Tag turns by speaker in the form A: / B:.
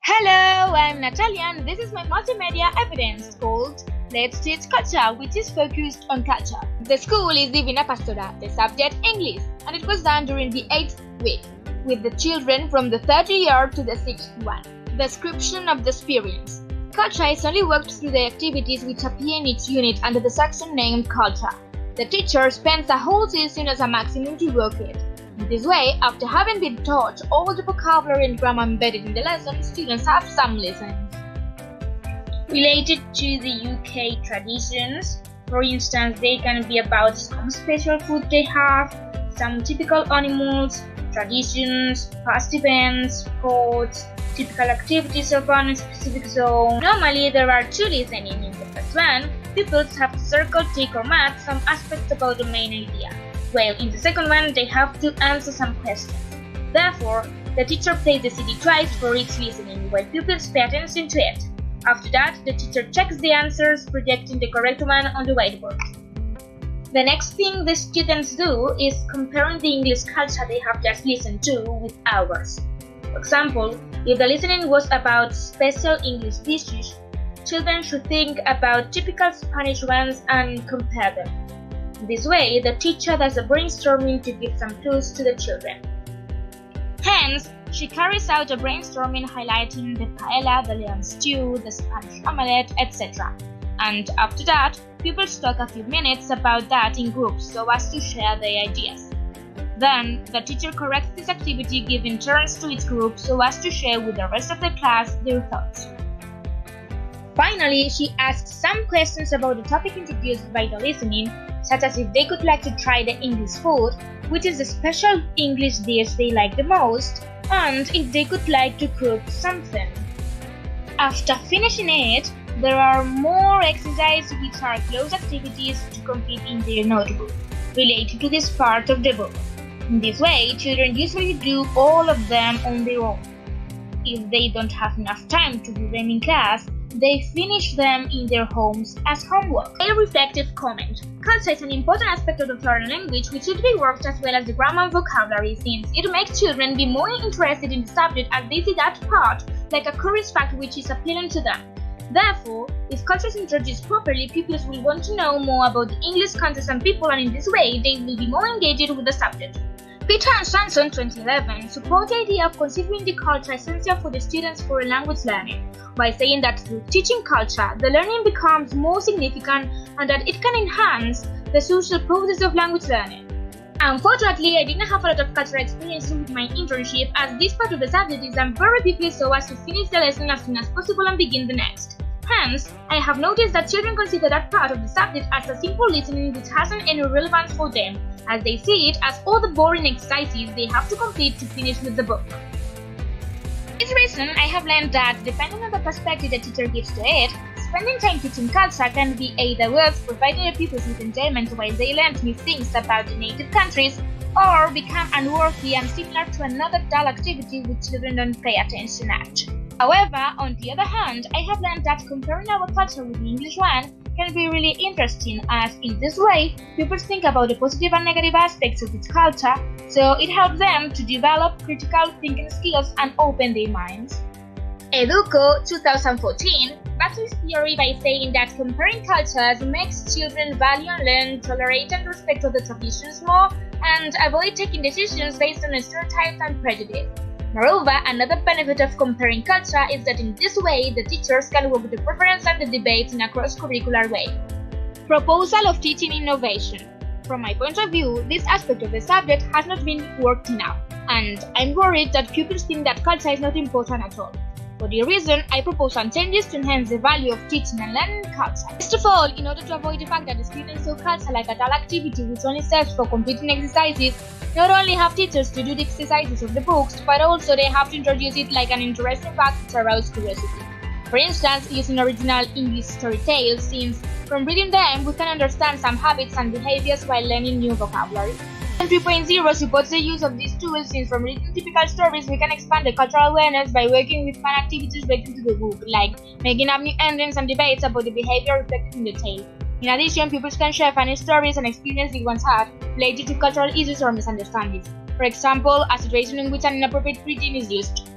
A: Hello, I'm Natalia and this is my multimedia evidence called Let's Teach Culture, which is focused on culture. The school is Divina Pastora, the subject English, and it was done during the 8th week, with the children from the 3rd year to the 6th one. Description of the experience. Culture is only worked through the activities which appear in each unit under the section named Culture. The teacher spends a whole session as a maximum to work it. In this way, after having been taught all the vocabulary and grammar embedded in the lesson, students have some lessons. Related to the UK traditions, for instance, they can be about some special food they have, some typical animals, traditions, past events, sports, typical activities of one specific zone. Normally, there are two listening. In the first one, pupils have to circle, tick or mark some aspects about the main idea, while in the second one, they have to answer some questions. Therefore, the teacher plays the CD twice for each listening, while pupils pay attention to it. After that, the teacher checks the answers, projecting the correct one on the whiteboard. The next thing the students do is comparing the English culture they have just listened to with ours. For example, if the listening was about special English dishes, children should think about typical Spanish ones and compare them. This way, the teacher does a brainstorming to give some clues to the children. Hence, she carries out a brainstorming highlighting the paella, the lamb stew, the Spanish omelette, etc. And after that, pupils talk a few minutes about that in groups so as to share their ideas. Then, the teacher corrects this activity giving turns to each group so as to share with the rest of the class their thoughts. Finally, she asks some questions about the topic introduced by the listening, such as if they could like to try the English food, which is the special English dish they like the most, and if they could like to cook something. After finishing it, there are more exercises which are close activities to complete in their notebook, related to this part of the book. In this way, children usually do all of them on their own. If they don't have enough time to do them in class, they finish them in their homes as homework. A reflective comment. Culture is an important aspect of the foreign language which should be worked as well as the grammar and vocabulary, since it makes children be more interested in the subject as they see that part like a curious fact which is appealing to them. Therefore, if culture is introduced properly, pupils will want to know more about the English countries and people, and in this way they will be more engaged with the subject. Peter and Swanson 2011 support the idea of considering the culture essential for the students' foreign language learning, by saying that through teaching culture, the learning becomes more significant and that it can enhance the social process of language learning. Unfortunately, I didn't have a lot of cultural experience with my internship, as this part of the subject is done very quickly so as to finish the lesson as soon as possible and begin the next. Hence, I have noticed that children consider that part of the subject as a simple listening which hasn't any relevance for them, as they see it as all the boring exercises they have to complete to finish with the book. For this reason, I have learned that, depending on the perspective the teacher gives to it, spending time teaching culture can be either worth providing the pupils with enjoyment while they learn new things about the native countries, or become unworthy and similar to another dull activity which children don't pay attention at. However, on the other hand, I have learned that comparing our culture with the English one can be really interesting, as in this way, pupils think about the positive and negative aspects of its culture, so it helps them to develop critical thinking skills and open their minds. Educo 2014 backs this theory by saying that comparing cultures makes children value and learn, tolerate and respect other traditions more, and avoid taking decisions based on stereotypes and prejudice. Moreover, another benefit of comparing culture is that in this way, the teachers can work the preference and the debates in a cross-curricular way. Proposal of teaching innovation. From my point of view, this aspect of the subject has not been worked enough, and I'm worried that pupils think that culture is not important at all. For the reason, I propose some changes to enhance the value of teaching and learning culture. First of all, in order to avoid the fact that the students saw culture like a dull activity which only serves for completing exercises, not only have teachers to do the exercises of the books, but also they have to introduce it like an interesting fact which arouses curiosity. For instance, using original English story tales, since from reading them we can understand some habits and behaviors while learning new vocabulary. 3.0 supports the use of these tools, since from reading typical stories we can expand the cultural awareness by working with fun activities related to the book, like making up new endings and debates about the behavior reflected in the tale. In addition, pupils can share funny stories and experiences they once had related to cultural issues or misunderstandings. For example, a situation in which an inappropriate greeting is used.